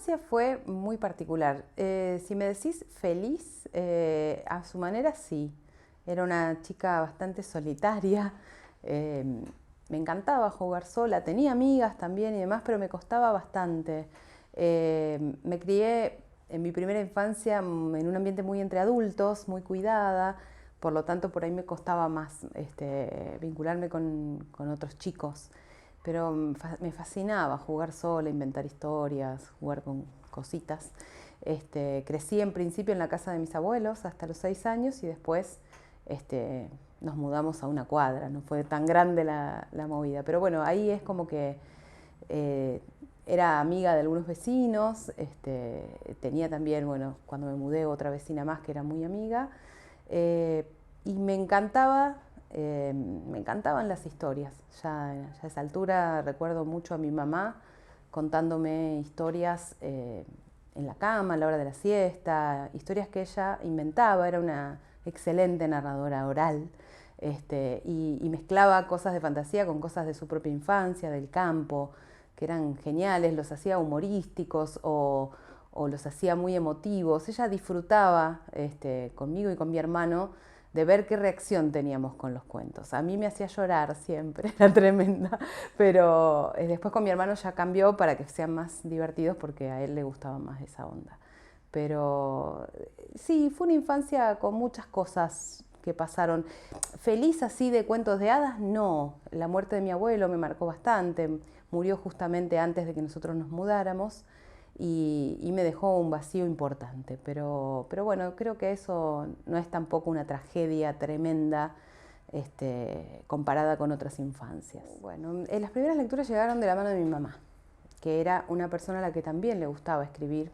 infancia fue muy particular. Si me decís feliz, a su manera sí. Era una chica bastante solitaria. eh, Me encantaba jugar sola. Tenía amigas también y demás, pero me costaba bastante. Me crié en mi primera infancia en un ambiente muy entre adultos, muy cuidada. Por lo tanto, por ahí me costaba más vincularme con otros chicos. Pero me fascinaba jugar sola, inventar historias, jugar con cositas. Crecí en principio en la casa de mis abuelos hasta los 6 años y después este, nos mudamos a una cuadra. No fue tan grande la movida. Pero bueno, ahí es como que eh, era amiga de algunos vecinos. Tenía también, bueno, cuando me mudé, otra vecina más que era muy amiga. Eh, y me encantaban las historias. Ya a esa altura recuerdo mucho a mi mamá contándome historias en la cama, a la hora de la siesta, historias que ella inventaba, era una excelente narradora oral. Y mezclaba cosas de fantasía con cosas de su propia infancia, del campo, que eran geniales, los hacía humorísticos o los hacía muy emotivos. Ella disfrutaba conmigo y con mi hermano de ver qué reacción teníamos con los cuentos. A mí me hacía llorar siempre, era tremenda, pero después con mi hermano ya cambió para que sean más divertidos porque a él le gustaba más esa onda. Pero sí, fue una infancia con muchas cosas que pasaron. Feliz así de cuentos de hadas, no. La muerte de mi abuelo me marcó bastante. Murió justamente antes de que nosotros nos mudáramos y me dejó un vacío importante. Pero bueno, creo que eso no es tampoco una tragedia tremenda comparada con otras infancias. Bueno, las primeras lecturas llegaron de la mano de mi mamá, que era una persona a la que también le gustaba escribir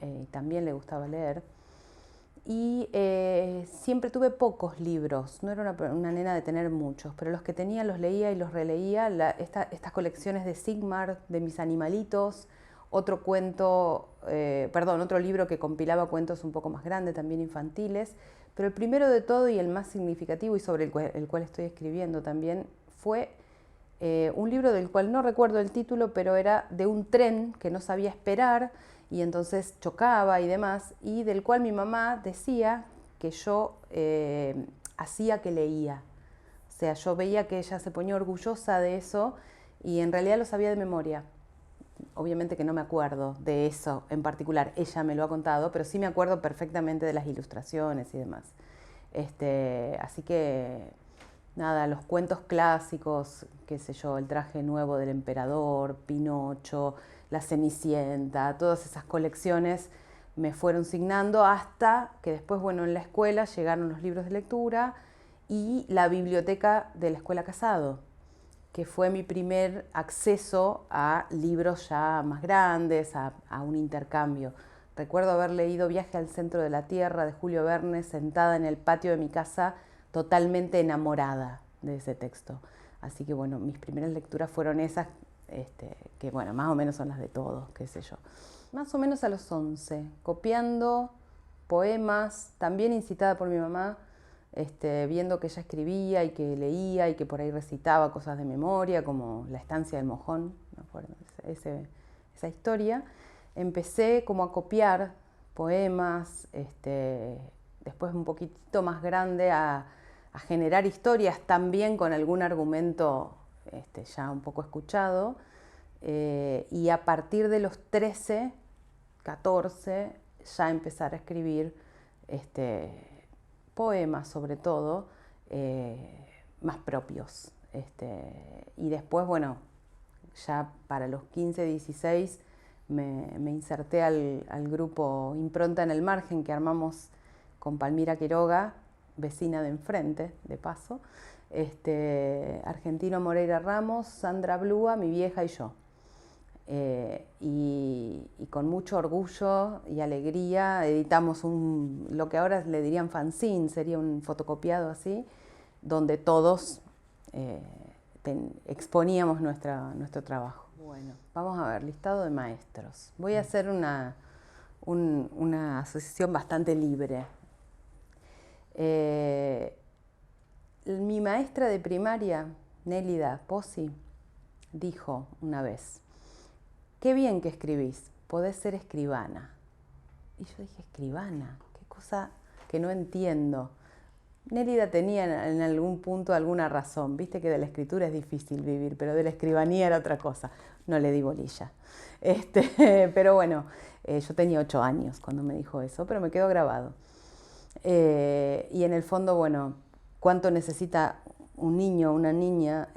y también le gustaba leer. Y siempre tuve pocos libros, no era una nena de tener muchos, pero los que tenía los leía y los releía. Estas colecciones de Sigmar, de mis animalitos, otro cuento, otro libro que compilaba cuentos un poco más grandes, también infantiles. Pero el primero de todo y el más significativo y sobre el cual estoy escribiendo también fue un libro del cual no recuerdo el título, pero era de un tren que no sabía esperar y entonces chocaba y demás, y del cual mi mamá decía que yo hacía que leía. O sea, yo veía que ella se ponía orgullosa de eso y en realidad lo sabía de memoria. Obviamente que no me acuerdo de eso en particular, ella me lo ha contado, pero sí me acuerdo perfectamente de las ilustraciones y demás. Así que nada, los cuentos clásicos, qué sé yo, El traje nuevo del emperador, Pinocho, La Cenicienta, todas esas colecciones me fueron signando hasta que después, bueno, en la escuela llegaron los libros de lectura y la biblioteca de la Escuela Casado, que fue mi primer acceso a libros ya más grandes, a un intercambio. Recuerdo haber leído Viaje al centro de la Tierra de Julio Verne sentada en el patio de mi casa totalmente enamorada de ese texto. Así que bueno, mis primeras lecturas fueron esas, que bueno, más o menos son las de todos, qué sé yo. Más o menos a los 11, copiando poemas, también incitada por mi mamá, viendo que ella escribía y que leía y que por ahí recitaba cosas de memoria, como La estancia del mojón, me acuerdo, esa historia. Empecé como a copiar poemas, después un poquitito más grande a generar historias también con algún argumento ya un poco escuchado. Y a partir de los 13, 14, ya empezar a escribir poemas sobre todo, más propios. Y después, bueno, ya para los 15, 16 me inserté al grupo Impronta en el Margen que armamos con Palmira Quiroga, vecina de enfrente, de paso, Argentino Moreira Ramos, Sandra Blúa, mi vieja y yo. Y con mucho orgullo y alegría editamos lo que ahora le dirían fanzine, sería un fotocopiado así, donde todos exponíamos nuestro trabajo. Bueno, vamos a ver, listado de maestros. Voy a hacer una asociación bastante libre. Mi maestra de primaria, Nélida Pozzi, dijo una vez: qué bien que escribís, podés ser escribana. Y yo dije, escribana, qué cosa que no entiendo. Nérida tenía en algún punto alguna razón, viste que de la escritura es difícil vivir, pero de la escribanía era otra cosa. No le di bolilla. Pero bueno, yo tenía 8 años cuando me dijo eso, pero me quedó grabado. Y en el fondo, bueno, ¿cuánto necesita un niño o una niña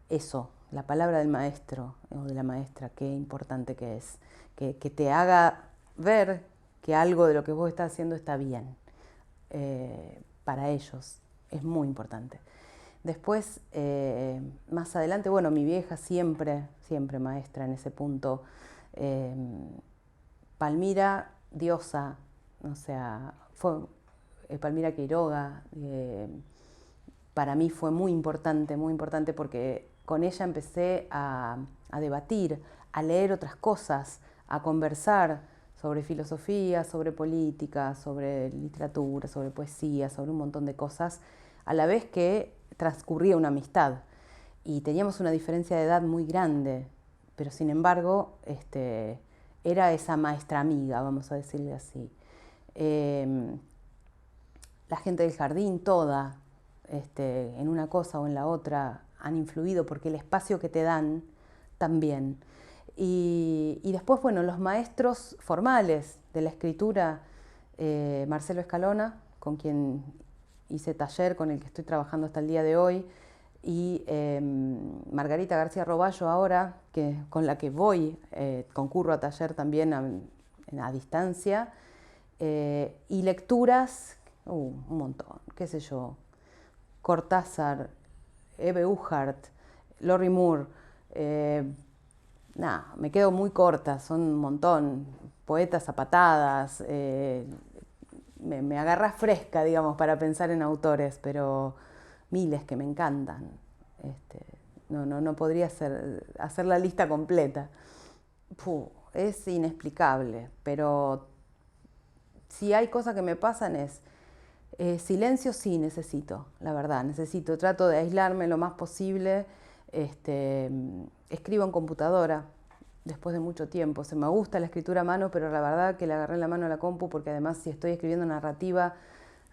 eso? La palabra del maestro o de la maestra, qué importante que es. Que te haga ver que algo de lo que vos estás haciendo está bien. Para ellos es muy importante. Después, más adelante, bueno, mi vieja siempre maestra en ese punto. Palmira, diosa, o sea, fue Palmira Quiroga, para mí fue muy importante porque con ella empecé a debatir, a leer otras cosas, a conversar sobre filosofía, sobre política, sobre literatura, sobre poesía, sobre un montón de cosas, a la vez que transcurría una amistad. Y teníamos una diferencia de edad muy grande, pero sin embargo, era esa maestra amiga, vamos a decirle así. La gente del jardín, toda, en una cosa o en la otra, han influido porque el espacio que te dan también. Y después, bueno, los maestros formales de la escritura, Marcelo Escalona, con quien hice taller, con el que estoy trabajando hasta el día de hoy, y Margarita García Roballo ahora, con la que voy, concurro a taller también a distancia, y lecturas, un montón, qué sé yo, Cortázar, Eve Uhart, Lori Moore, me quedo muy corta, son un montón, poetas a patadas, me agarra fresca, digamos, para pensar en autores, pero miles que me encantan. No podría hacer la lista completa. Es inexplicable, pero si hay cosas que me pasan es silencio, sí necesito, la verdad, trato de aislarme lo más posible. Escribo en computadora después de mucho tiempo. Me gusta la escritura a mano, pero la verdad que le agarré la mano a la compu porque además si estoy escribiendo narrativa,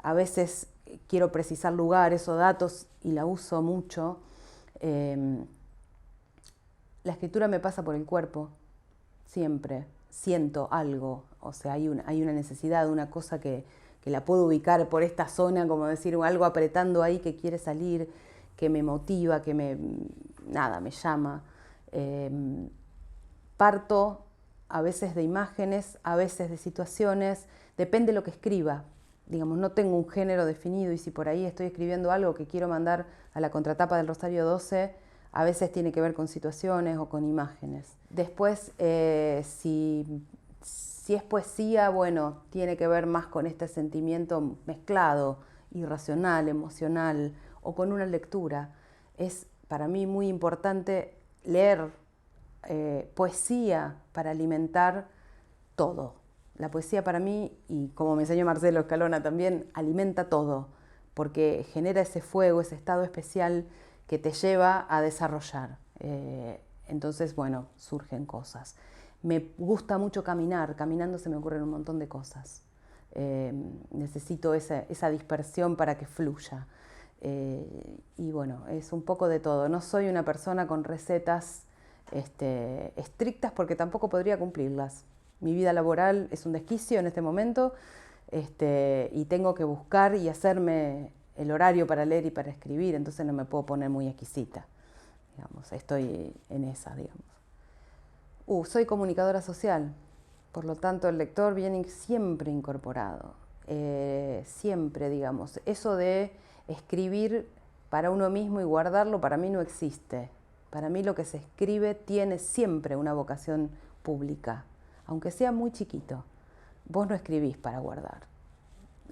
a veces quiero precisar lugares o datos y la uso mucho. La escritura me pasa por el cuerpo, siempre. Siento algo, o sea, hay una necesidad, una cosa que la puedo ubicar por esta zona, como decir, algo apretando ahí que quiere salir, que me motiva, que me llama. Parto a veces de imágenes, a veces de situaciones, depende de lo que escriba. Digamos, no tengo un género definido y si por ahí estoy escribiendo algo que quiero mandar a la contratapa del Rosario 12, a veces tiene que ver con situaciones o con imágenes. Después, si es poesía, bueno, tiene que ver más con este sentimiento mezclado, irracional, emocional, o con una lectura. Es para mí muy importante leer poesía para alimentar todo. La poesía para mí, y como me enseñó Marcelo Escalona también, alimenta todo, porque genera ese fuego, ese estado especial que te lleva a desarrollar. Entonces, bueno, surgen cosas. Me gusta mucho caminar, caminando se me ocurren un montón de cosas. Necesito esa dispersión para que fluya. Y bueno, es un poco de todo. No soy una persona con recetas estrictas porque tampoco podría cumplirlas. Mi vida laboral es un desquicio en este momento y tengo que buscar y hacerme el horario para leer y para escribir, entonces no me puedo poner muy exquisita. Digamos, estoy en esa, digamos. Soy comunicadora social, por lo tanto el lector viene siempre incorporado, siempre, digamos. Eso de escribir para uno mismo y guardarlo para mí no existe. Para mí lo que se escribe tiene siempre una vocación pública, aunque sea muy chiquito. Vos no escribís para guardar.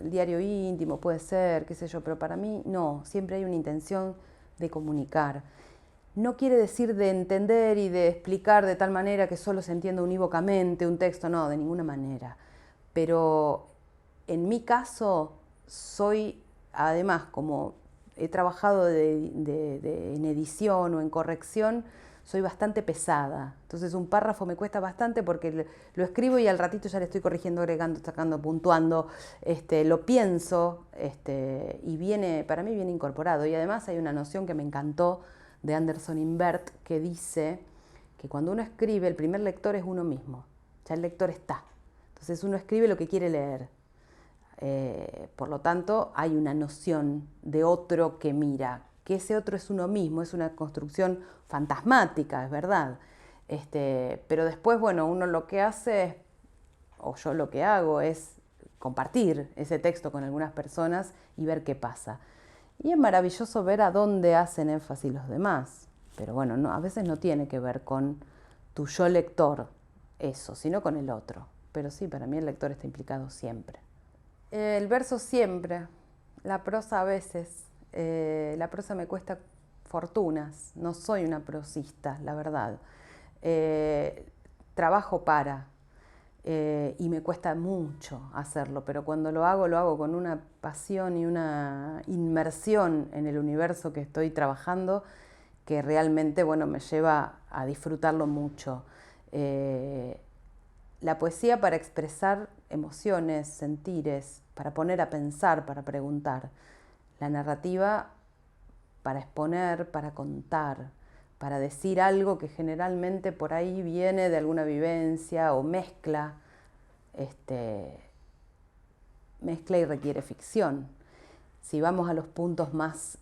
El diario íntimo puede ser, qué sé yo, pero para mí no, siempre hay una intención de comunicar. No quiere decir de entender y de explicar de tal manera que solo se entienda unívocamente un texto, no, de ninguna manera. Pero en mi caso soy, además, como he trabajado en edición o en corrección, soy bastante pesada. Entonces un párrafo me cuesta bastante porque lo escribo y al ratito ya le estoy corrigiendo, agregando, sacando, puntuando, lo pienso, y para mí viene incorporado. Y además hay una noción que me encantó de Anderson Invert que dice que cuando uno escribe, el primer lector es uno mismo. Ya el lector está. Entonces uno escribe lo que quiere leer. Por lo tanto, hay una noción de otro que mira, que ese otro es uno mismo, es una construcción fantasmática, es verdad. Pero después, bueno, uno lo que hace, o yo lo que hago, es compartir ese texto con algunas personas y ver qué pasa. Y es maravilloso ver a dónde hacen énfasis los demás. Pero bueno, no, a veces no tiene que ver con tu yo lector, eso, sino con el otro. Pero sí, para mí el lector está implicado siempre. El verso siempre, la prosa a veces. La prosa me cuesta fortunas, no soy una prosista, la verdad. Trabajo y me cuesta mucho hacerlo, pero cuando lo hago con una pasión y una inmersión en el universo que estoy trabajando, que realmente, bueno, me lleva a disfrutarlo mucho. La poesía para expresar emociones, sentires, para poner a pensar, para preguntar. La narrativa para exponer, para contar, para decir algo que generalmente por ahí viene de alguna vivencia o mezcla y requiere ficción. Si vamos a los puntos más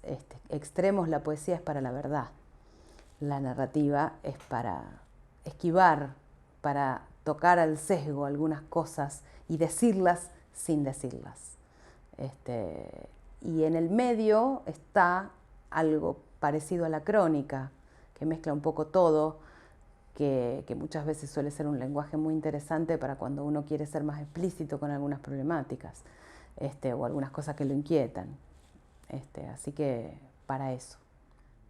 extremos, la poesía es para la verdad. La narrativa es para esquivar, para tocar al sesgo algunas cosas y decirlas sin decirlas. Y en el medio está algo parecido a la crónica, que mezcla un poco todo, que muchas veces suele ser un lenguaje muy interesante para cuando uno quiere ser más explícito con algunas problemáticas, o algunas cosas que lo inquietan. Así que para eso.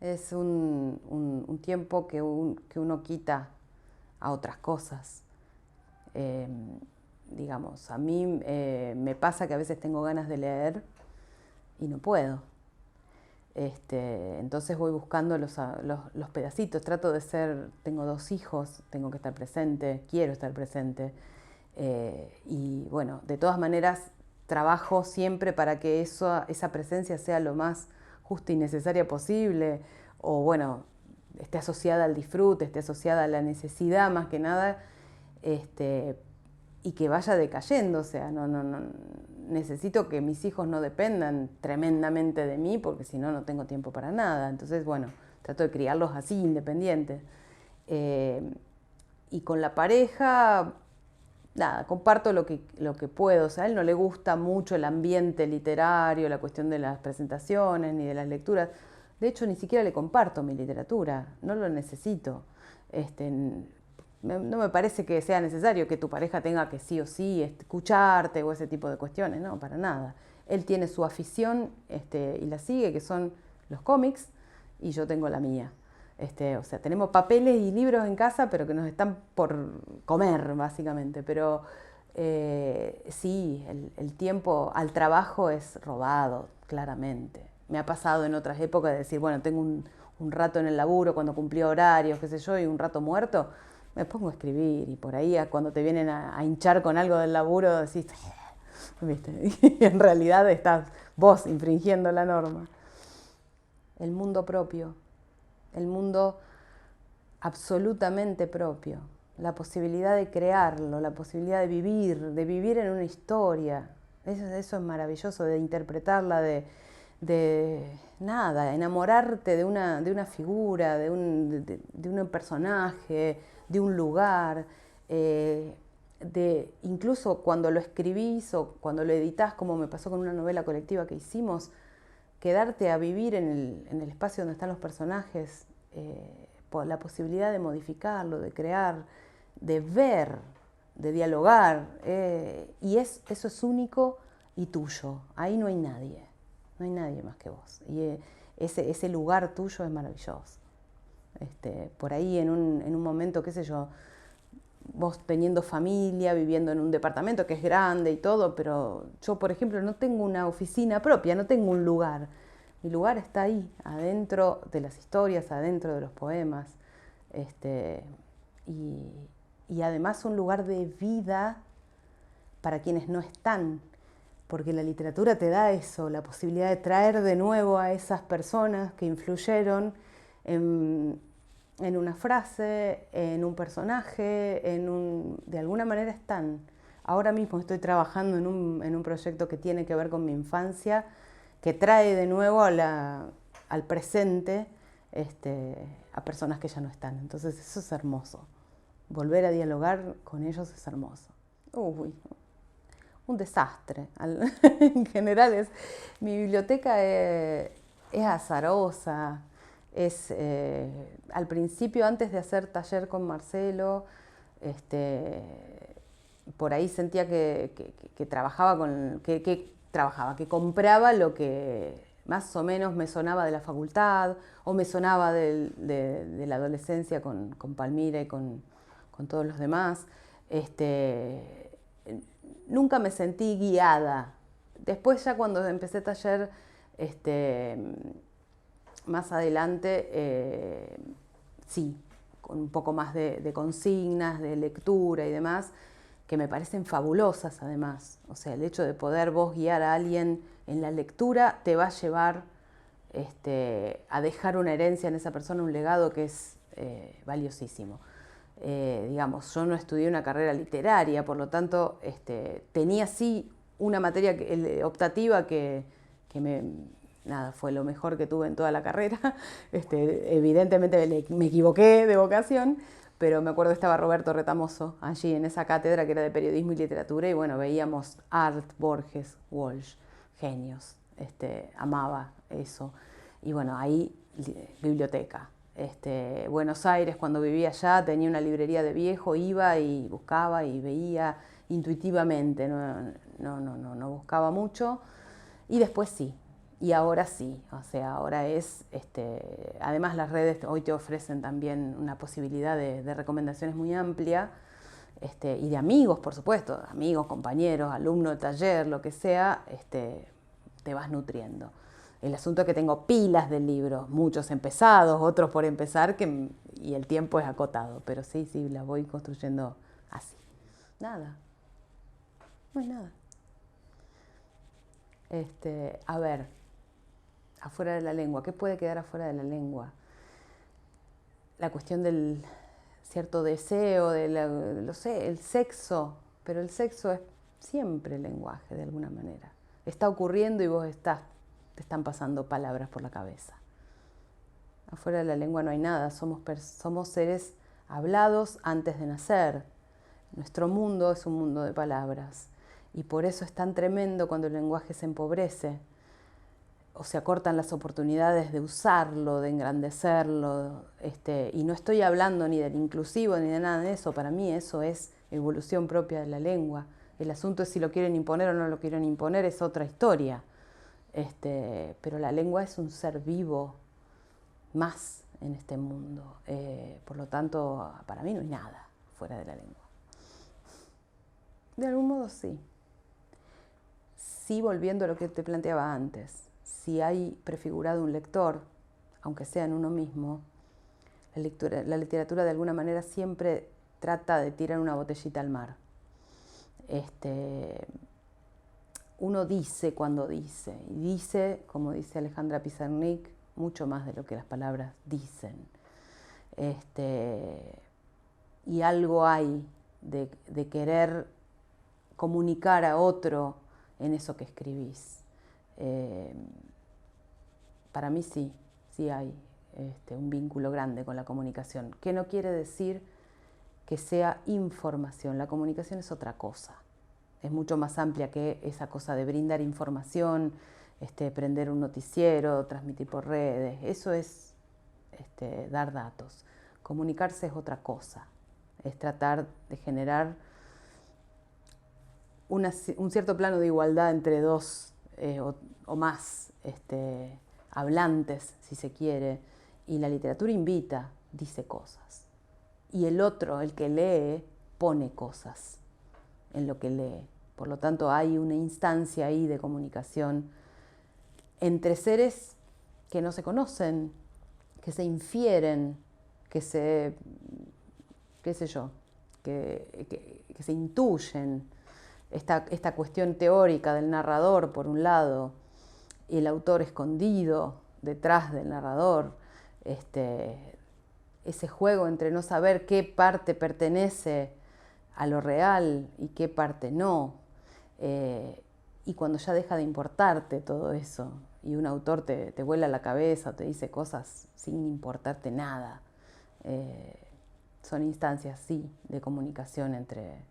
Es un tiempo que uno quita a otras cosas. Digamos, a mí me pasa que a veces tengo ganas de leer y no puedo. Entonces voy buscando los pedacitos, tengo 2 hijos, tengo que estar presente, quiero estar presente. Y bueno, de todas maneras trabajo siempre para que esa presencia sea lo más justa y necesaria posible, o bueno, esté asociada al disfrute, esté asociada a la necesidad más que nada, y que vaya decayendo. O sea, no necesito que mis hijos no dependan tremendamente de mí, porque si no, no tengo tiempo para nada. Entonces, bueno, trato de criarlos así, independientes. Y con la pareja, nada, comparto lo que puedo. O sea, a él no le gusta mucho el ambiente literario, la cuestión de las presentaciones ni de las lecturas. De hecho, ni siquiera le comparto mi literatura, no lo necesito. No me parece que sea necesario que tu pareja tenga que sí o sí escucharte o ese tipo de cuestiones, no, para nada. Él tiene su afición y la sigue, que son los cómics, y yo tengo la mía. O sea, tenemos papeles y libros en casa, pero que nos están por comer, básicamente. Pero sí, el tiempo al trabajo es robado, claramente. Me ha pasado en otras épocas de decir, bueno, tengo un rato en el laburo cuando cumplí horarios, qué sé yo, y un rato muerto, me pongo a escribir. Y por ahí cuando te vienen a hinchar con algo del laburo, decís, ¿viste? Y en realidad estás vos infringiendo la norma. El mundo propio. El mundo absolutamente propio, la posibilidad de crearlo, la posibilidad de vivir en una historia. Eso es maravilloso, de interpretarla, de nada, enamorarte de una figura, de un personaje, de un lugar, incluso cuando lo escribís o cuando lo editás, como me pasó con una novela colectiva que hicimos, quedarte a vivir en el espacio donde están los personajes, por la posibilidad de modificarlo, de crear, de ver, de dialogar. Y eso es único y tuyo. Ahí no hay nadie más que vos. Y ese lugar tuyo es maravilloso. Por ahí en un momento, qué sé yo, vos teniendo familia, viviendo en un departamento que es grande y todo, pero yo, por ejemplo, no tengo una oficina propia, no tengo un lugar. Mi lugar está ahí, adentro de las historias, adentro de los poemas. Este, y, y además un lugar de vida para quienes no están, porque la literatura te da eso, la posibilidad de traer de nuevo a esas personas que influyeron en una frase, en un personaje, de alguna manera están. Ahora mismo estoy trabajando en un proyecto que tiene que ver con mi infancia, que trae de nuevo al presente a personas que ya no están. Entonces eso es hermoso. Volver a dialogar con ellos es hermoso. Uy, un desastre. En general mi biblioteca es azarosa. Al principio, antes de hacer taller con Marcelo, por ahí sentía que trabajaba que compraba lo que más o menos me sonaba de la facultad o me sonaba de la adolescencia con Palmira y con todos los demás. Nunca me sentí guiada. Después ya cuando empecé taller, más adelante, sí, con un poco más de consignas, de lectura y demás, que me parecen fabulosas además. O sea, el hecho de poder vos guiar a alguien en la lectura te va a llevar a dejar una herencia en esa persona, un legado que es valiosísimo. Digamos, yo no estudié una carrera literaria, por lo tanto, tenía sí una materia optativa que nada, fue lo mejor que tuve en toda la carrera. Evidentemente me equivoqué de vocación, pero me acuerdo que estaba Roberto Retamoso allí en esa cátedra que era de periodismo y literatura, y bueno, veíamos Art, Borges, Walsh, genios, amaba eso. Y bueno, ahí biblioteca. Buenos Aires, cuando vivía allá, tenía una librería de viejo, iba y buscaba y veía intuitivamente, no buscaba mucho. Y después sí, y ahora sí, o sea, ahora además las redes hoy te ofrecen también una posibilidad de recomendaciones muy amplia, y de amigos, por supuesto, amigos, compañeros, alumnos de taller, lo que sea, te vas nutriendo. El asunto es que tengo pilas de libros, muchos empezados, otros por empezar, y el tiempo es acotado, pero sí, las voy construyendo así. Nada, no hay nada. A ver, afuera de la lengua, ¿qué puede quedar afuera de la lengua? La cuestión del cierto deseo, lo sé, el sexo, pero el sexo es siempre lenguaje de alguna manera. Está ocurriendo y vos te están pasando palabras por la cabeza. Afuera de la lengua no hay nada, somos seres hablados antes de nacer. Nuestro mundo es un mundo de palabras y por eso es tan tremendo cuando el lenguaje se empobrece o se acortan las oportunidades de usarlo, de engrandecerlo, y no estoy hablando ni del inclusivo ni de nada de eso, para mí eso es evolución propia de la lengua. El asunto es si lo quieren imponer o no lo quieren imponer, es otra historia. Pero la lengua es un ser vivo más en este mundo. Por lo tanto, para mí no hay nada fuera de la lengua. De algún modo sí. Sí, volviendo a lo que te planteaba antes. Si hay prefigurado un lector, aunque sea en uno mismo, la literatura de alguna manera siempre trata de tirar una botellita al mar. Uno dice cuando dice, y dice, como dice Alejandra Pizarnik, mucho más de lo que las palabras dicen. Y algo hay de querer comunicar a otro en eso que escribís. Para mí sí hay un vínculo grande con la comunicación, que no quiere decir que sea información. La comunicación es otra cosa, es mucho más amplia que esa cosa de brindar información, prender un noticiero, transmitir por redes. Eso es dar datos. Comunicarse es otra cosa, es tratar de generar un cierto plano de igualdad entre dos o más hablantes, si se quiere, y la literatura invita, dice cosas. Y el otro, el que lee, pone cosas en lo que lee. Por lo tanto, hay una instancia ahí de comunicación entre seres que no se conocen, que se infieren, que se, qué sé yo, que se intuyen. Esta cuestión teórica del narrador, por un lado, y el autor escondido detrás del narrador, ese juego entre no saber qué parte pertenece a lo real y qué parte no, y cuando ya deja de importarte todo eso, y un autor te vuela la cabeza o te dice cosas sin importarte nada, son instancias, sí, de comunicación entre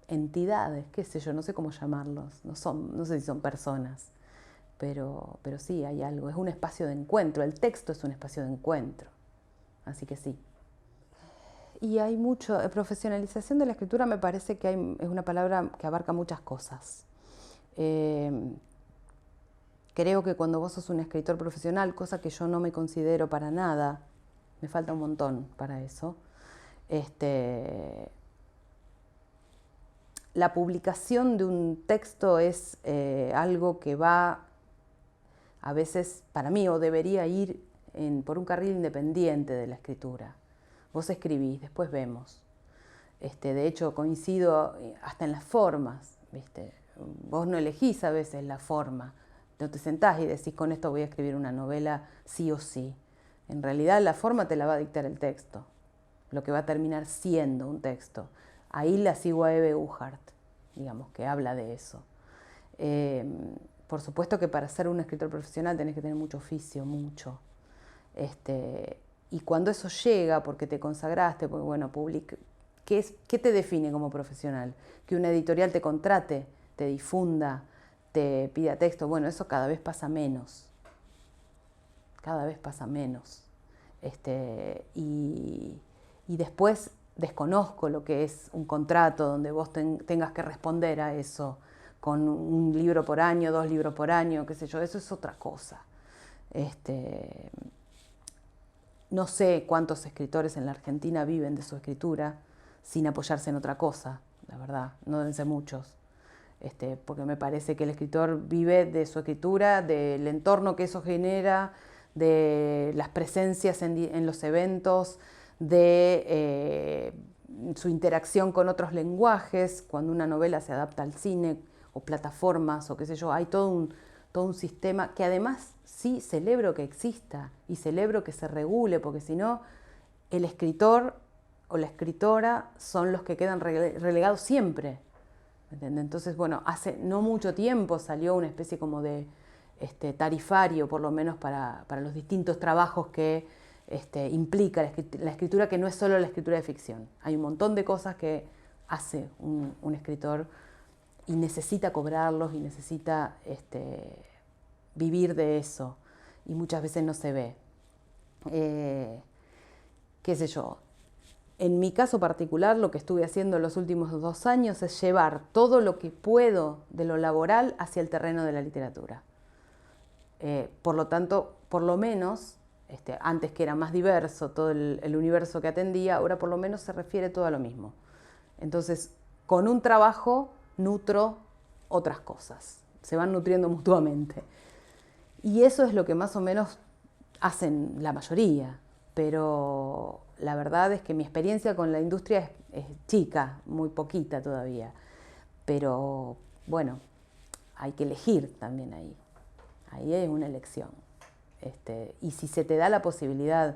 entidades, qué sé yo, no sé cómo llamarlos, no sé si son personas, pero sí hay algo, es un espacio de encuentro, el texto es un espacio de encuentro, así que sí. Y hay mucho, profesionalización de la escritura me parece que es una palabra que abarca muchas cosas. Creo que cuando vos sos un escritor profesional, cosa que yo no me considero para nada, me falta un montón para eso, la publicación de un texto es algo que va, a veces, para mí, o debería ir por un carril independiente de la escritura. Vos escribís, después vemos. De hecho, coincido hasta en las formas, ¿viste? Vos no elegís a veces la forma. No te sentás y decís, con esto voy a escribir una novela sí o sí. En realidad, la forma te la va a dictar el texto, lo que va a terminar siendo un texto. Ahí la sigo a Eve Uhart, digamos, que habla de eso. Por supuesto que para ser un escritor profesional tenés que tener mucho oficio, mucho. Y cuando eso llega, porque te consagraste, porque bueno, ¿qué te define como profesional? Que una editorial te contrate, te difunda, te pida texto. Bueno, eso cada vez pasa menos. Cada vez pasa menos. Y después desconozco lo que es un contrato donde vos tengas que responder a eso con un libro por año, 2 libros por año, qué sé yo, eso es otra cosa. No sé cuántos escritores en la Argentina viven de su escritura sin apoyarse en otra cosa, la verdad, no deben ser muchos. Porque me parece que el escritor vive de su escritura, del entorno que eso genera, de las presencias en los eventos, de su interacción con otros lenguajes, cuando una novela se adapta al cine o plataformas o qué sé yo, hay todo un sistema que además sí celebro que exista y celebro que se regule, porque si no, el escritor o la escritora son los que quedan relegados siempre. ¿Entiendes? Entonces, bueno, hace no mucho tiempo salió una especie como de tarifario, por lo menos para los distintos trabajos que implica la escritura, que no es solo la escritura de ficción. Hay un montón de cosas que hace un escritor y necesita cobrarlos y necesita vivir de eso. Y muchas veces no se ve. Qué sé yo. En mi caso particular, lo que estuve haciendo los últimos 2 años es llevar todo lo que puedo de lo laboral hacia el terreno de la literatura. Por lo tanto, por lo menos, antes que era más diverso todo el universo que atendía, ahora por lo menos se refiere todo a lo mismo. Entonces, con un trabajo nutro otras cosas, se van nutriendo mutuamente. Y eso es lo que más o menos hacen la mayoría, pero la verdad es que mi experiencia con la industria es chica, muy poquita todavía, pero bueno, hay que elegir también ahí. Ahí es una elección. Y si se te da la posibilidad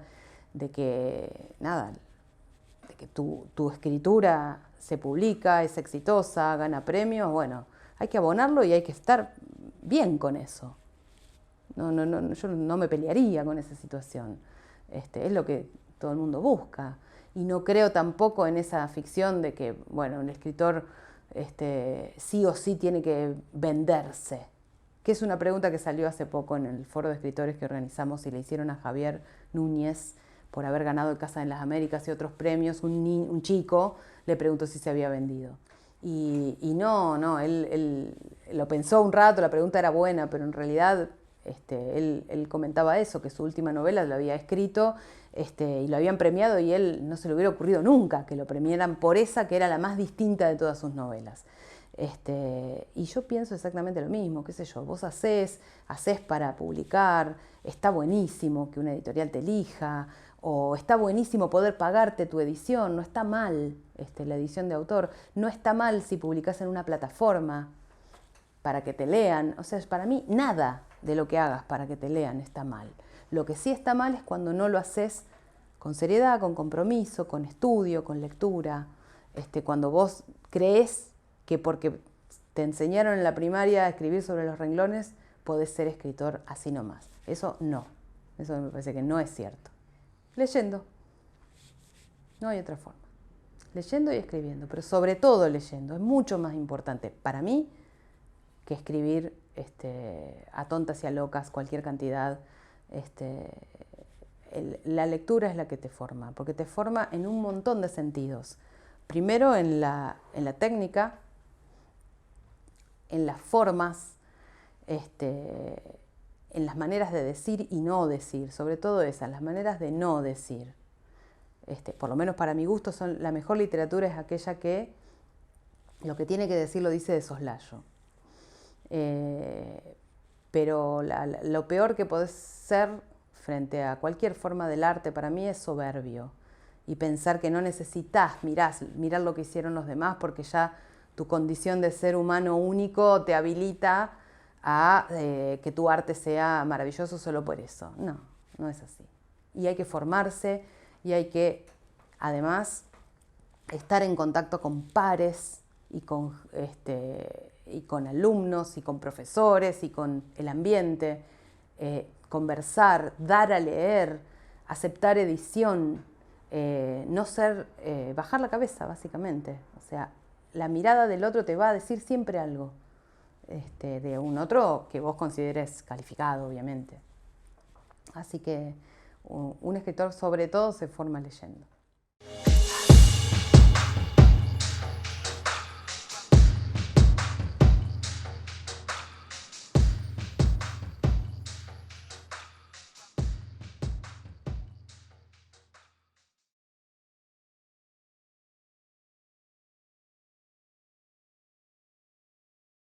de que, de que tu escritura se publica, es exitosa, gana premios, bueno, hay que abonarlo y hay que estar bien con eso. Yo no me pelearía con esa situación. Es lo que todo el mundo busca. Y no creo tampoco en esa ficción de que, bueno, un escritor sí o sí tiene que venderse, que es una pregunta que salió hace poco en el foro de escritores que organizamos y le hicieron a Javier Núñez por haber ganado el Casa de las Américas y otros premios. Un chico le preguntó si se había vendido. Y no, él lo pensó un rato, la pregunta era buena, pero en realidad él comentaba eso, que su última novela lo había escrito y lo habían premiado y él no se le hubiera ocurrido nunca que lo premiaran por esa que era la más distinta de todas sus novelas. Y yo pienso exactamente lo mismo, qué sé yo, vos hacés para publicar, está buenísimo que una editorial te elija, o está buenísimo poder pagarte tu edición, no está mal la edición de autor, no está mal si publicás en una plataforma para que te lean, o sea, para mí nada de lo que hagas para que te lean está mal. Lo que sí está mal es cuando no lo haces con seriedad, con compromiso, con estudio, con lectura, cuando vos crees que porque te enseñaron en la primaria a escribir sobre los renglones, podés ser escritor así nomás. Eso no, eso me parece que no es cierto. Leyendo, no hay otra forma. Leyendo y escribiendo, pero sobre todo leyendo, es mucho más importante para mí que escribir a tontas y a locas cualquier cantidad. La lectura es la que te forma, porque te forma en un montón de sentidos. Primero en la técnica, en las formas, en las maneras de decir y no decir, sobre todo esas, las maneras de no decir. Por lo menos para mi gusto, la mejor literatura es aquella que lo que tiene que decir lo dice de soslayo. Pero lo peor que podés ser frente a cualquier forma del arte para mí es soberbio y pensar que no necesitas mirar lo que hicieron los demás porque ya tu condición de ser humano único te habilita a que tu arte sea maravilloso solo por eso. No, no es así. Y hay que formarse y hay que, además, estar en contacto con pares y con alumnos y con profesores y con el ambiente, conversar, dar a leer, aceptar edición, no ser, bajar la cabeza básicamente. O sea, la mirada del otro te va a decir siempre algo, de un otro que vos consideres calificado, obviamente. Así que un escritor sobre todo se forma leyendo.